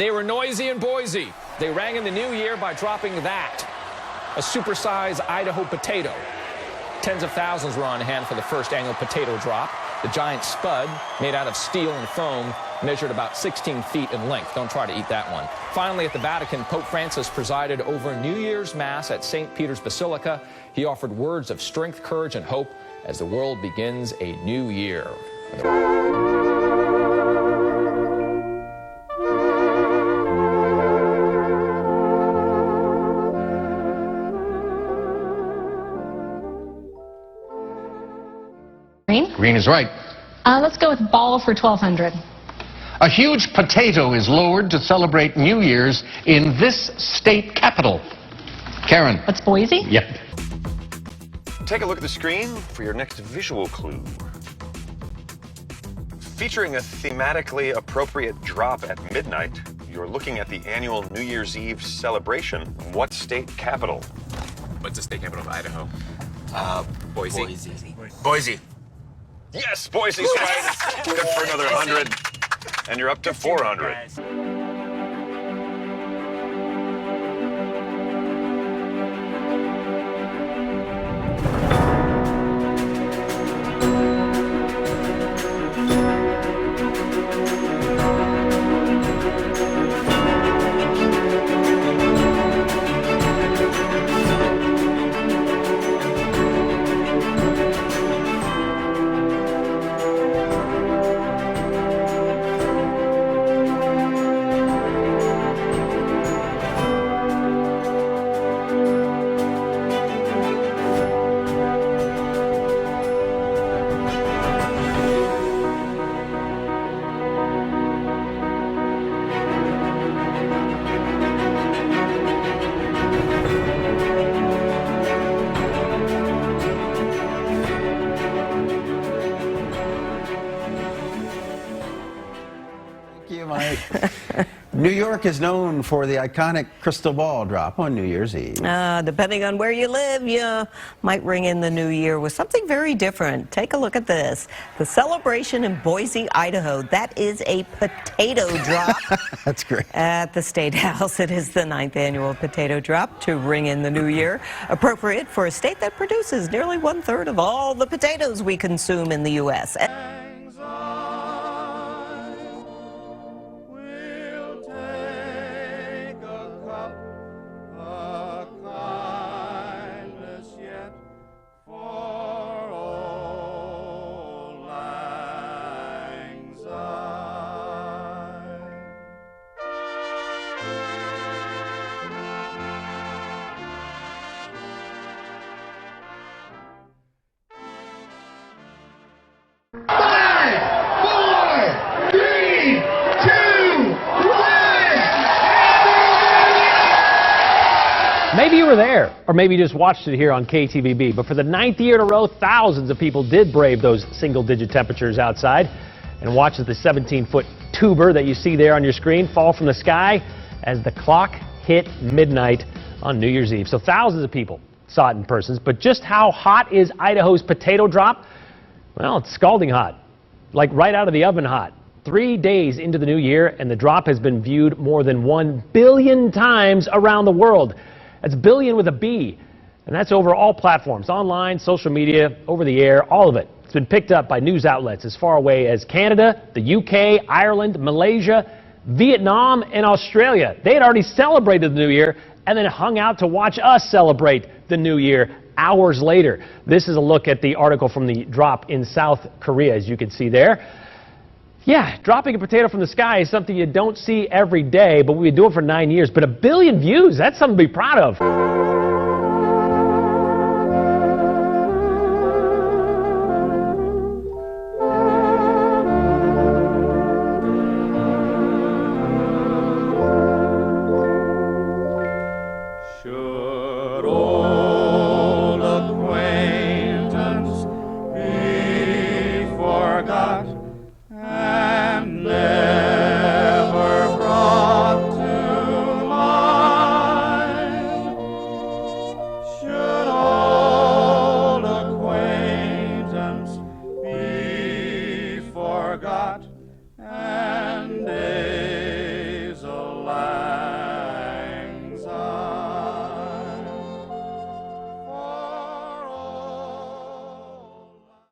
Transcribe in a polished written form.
they were noisy in Boise. They rang in the new year by dropping that, a supersized Idaho potato. Tens of thousands were on hand for the first annual potato drop. The giant spud, made out of steel and foam, measured about 16 feet in length. Don't try to eat that one. Finally, at the Vatican, Pope Francis presided over New Year's Mass at St. Peter's Basilica. He offered words of strength, courage, and hope as the world begins a new year. Green? Green is right. Let's go with ball for 1,200. A huge potato is lowered to celebrate New Year's in this state capital. Karen. What's Boise? Yep. Take a look at the screen for your next visual clue. Featuring a thematically appropriate drop at midnight, you're looking at the annual New Year's Eve celebration. What state capital? What's the state capital of Idaho? Boise. Boise. Yes, Boise's right. Good for another 100. And you're up to 400. New York is known for the iconic crystal ball drop on New Year's Eve. Depending on where you live, you might ring in the new year with something very different. Take a look at this. The celebration in Boise, Idaho. That is a potato drop. That's great. At the State House, it is the 9th annual potato drop to ring in the new year. Appropriate for a state that produces nearly 1/3 of all the potatoes we consume in the U.S. Maybe you were there, or maybe you just watched it here on KTVB, but for the 9th year in a row, thousands of people did brave those single-digit temperatures outside and watched the 17-foot tuber that you see there on your screen fall from the sky as the clock hit midnight on New Year's Eve. So thousands of people saw it in person, but just how hot is Idaho's potato drop? Well, it's scalding hot, like right out of the oven hot. 3 days into the new year, and the drop has been viewed more than 1 billion times around the world. That's billion with a B, and that's over all platforms, online, social media, over the air, all of it. It's been picked up by news outlets as far away as Canada, the UK, Ireland, Malaysia, Vietnam, and Australia. They had already celebrated the new year and then hung out to watch us celebrate the new year hours later. This is a look at the article from the drop in South Korea, as you can see there. Yeah, dropping a potato from the sky is something you don't see every day, but we've been doing it for 9 years. But 1 billion views, that's something to be proud of. Should old acquaintance be forgot and never brought to mind? Should old acquaintance be forgot